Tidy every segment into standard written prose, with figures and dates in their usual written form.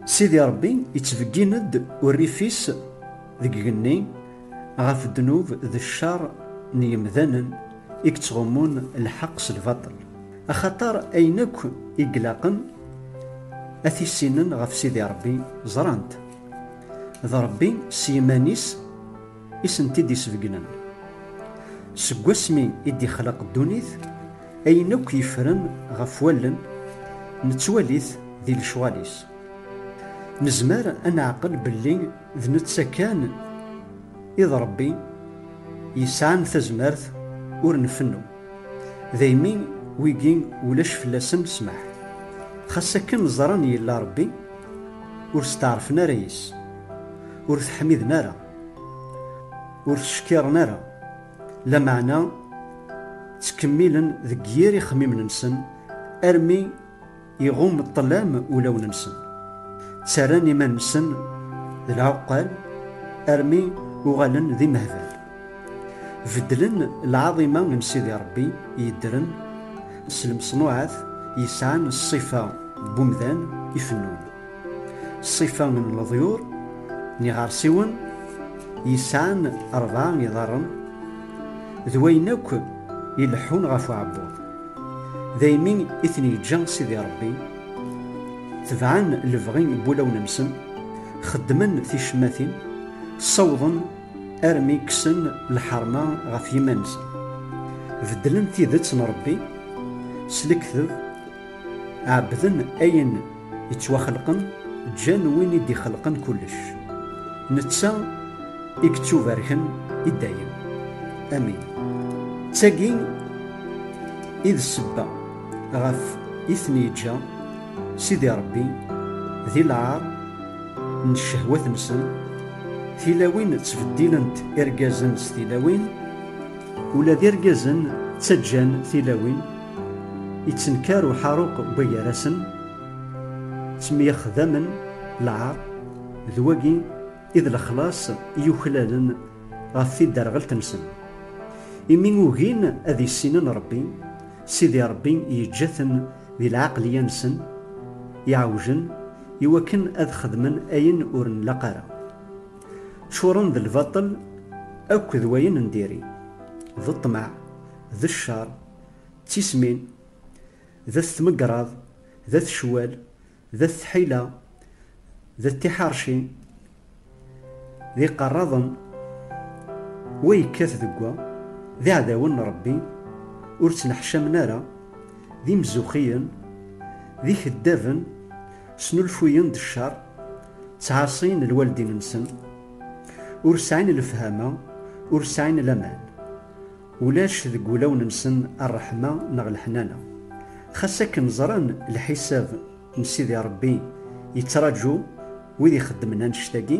سيدي ربي يتفقيند والريفيس ذيك جني غاف الذنوب ذي الشر نيمذانا يكتغمون الحق الباطل أخطر أينك إقلاقا أثي سنن غاف سيدي ربي زرانت ذا ربي سيمانيس إسنتي دي سفقنن سقوسمي إدي خلق الدونيث أينك يفرن غاف والن نتواليث ذي الشواليس نزمر أنا عقل باللي ذ نتسكان إذا ربي يسعن تزمرت ور نفنو ذايمين ويجين ولاش فلاسن سمح خاصة كن زران يلا ربي ور ستعرفنا ريس ور تحميدنا را ور تشكيرنا را لا معنى تكميلا ذكيري خميم ننسن أرمي يغوم الظلام ولو ننسن تساراني ما نسن ذي العقال أرمي وغالن ذي مهبال فدلن العظيمة من سيدي ربي يدرن سلم صنوعات يسعان الصفة بومذان يفنون الصفة من الضيور نغار سيون يسعان أربعة نظارن ذوينوك يلحون غفو عبود ذايمين إثني جان سيدي ربي تبعان الفغين بولاو نمسن خدمن في شماثين صوضن أرمي كسن الحرمة غف يمانسن فدلن تيدت نربي سلكثب عبدن أين يتوخلقن جان وين يدي خلقن كلش نتسا يكتوب ركن يدايم أمين تاقين إذ السبا غف إثني جا سيدي ربي ذي العار من الشهوة نسن ثلاوين تفديلنت إرقازن ستيلاوين ولا ذي إرقازن تسجان ثلاوين يتنكارو حاروق بيارسن تميخذمن العار ذواقي إذ الخلاص يخلالن غفي الدرغل تنسن إمين وغين أذي السنين ربي سيدي ربي يجثن ذي العقل ينسن يعوجن يوكن أذ خدمن أين أورن لقارا شورن ذي الباطل أكو ذوين نديري ذي الطمع ذي الشر تسمين ذا الثمقراض ذا الشوال ذا الثحيلة ذا التحارشي ذي قراضن ويكاث ذقوا ذي عداون ربي ورتنحشم نارا ذي مزوخيا ذي خدافن سنو الفوين د الشر تعاصين الوالدين نسن ورسعين الفهامة ورسعين الأمان ولاش ذقولون نسن الرحمة نغ الحنانة خاصك نزران الحساب نسيدي ربي يتراجو وذي خدمنا نشتاقي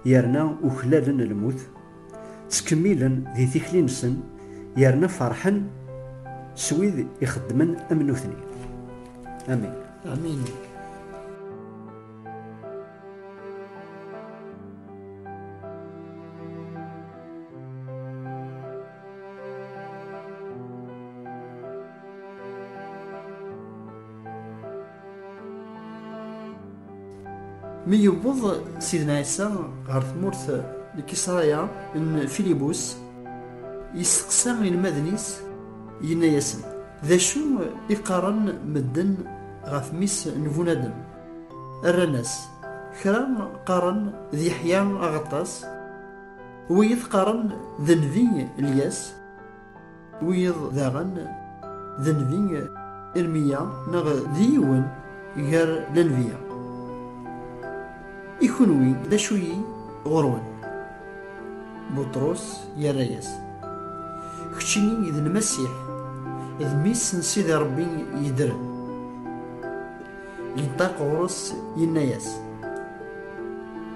يرنا وخلالن الموت تكميلا ذي ثيكلي نسن يرنا فرحا سويد يخدمن أمنوثني آمين آمين. مي يوض سيدنا عيسى غار ثمورث لكسرايا من فيليبوس يسقسى المدنيس ينا ياسن ذا شو يقارن مدن غاف ميس نفونادم الرناس كرا قارن ذي حيان أغطاس ويذ قارن ذنفي الياس ويذ ذاغن ذنفي المية نغ ذيون غير لنفيا يكونوي ذا شوي غرون بطرس يا رياس كتشيني إذ المسيح إذ ميس نسيد ربي يدرن ينطاق غرس يناياس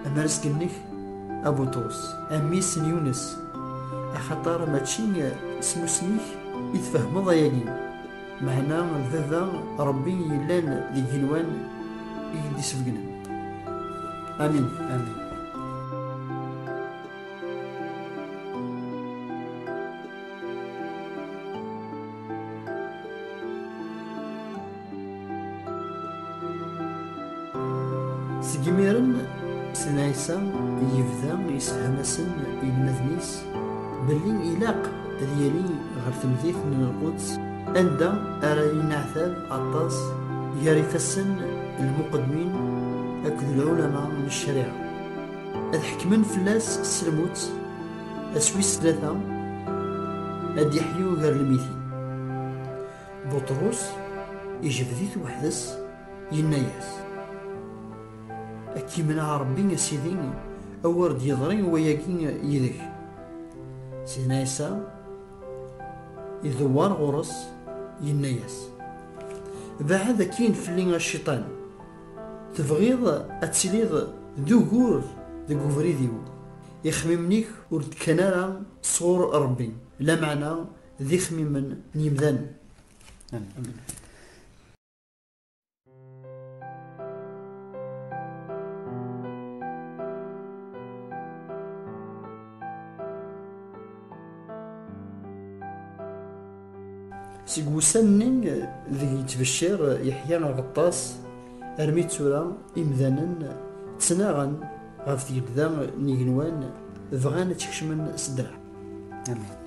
أما رزقنك أبو طوس أميس يونس أخطار ماتشي اسمو سنيك يتفهم ضيالين معنا ذا ربي يلان ذي جنوان يدي سفقنا آمين آمين. سجميرن سيدنا عيسى يبدا يسهم المذنيس باللي إلاق ديالي غير تمديث من القدس عند أراين عذاب عطاس ياريفسن المقدمين أكد العلماء من الشريعة أذ حكمن فلاس السلموت أسويس ثلاثة أد يحيو غير الميثين بطرس يجبديت وحدس يناياس أكي منع ربي سيدي أورد يضري وياكي يدك سيدنا عيسى يذوار غرس يناياس بعد كين فلين الشيطان تبغيض أتسليض ذو غور ذو فريديو يخممنيك ورد كنارا صور ربي لا معنى ذي خميم نيمذان. آمين. سيقوسن ذي تبشير يحيى غطاس أرميت سورة إمذانا تسناغن غف يبدا نيجنوان بغانا تكشمن سدرع. آمين.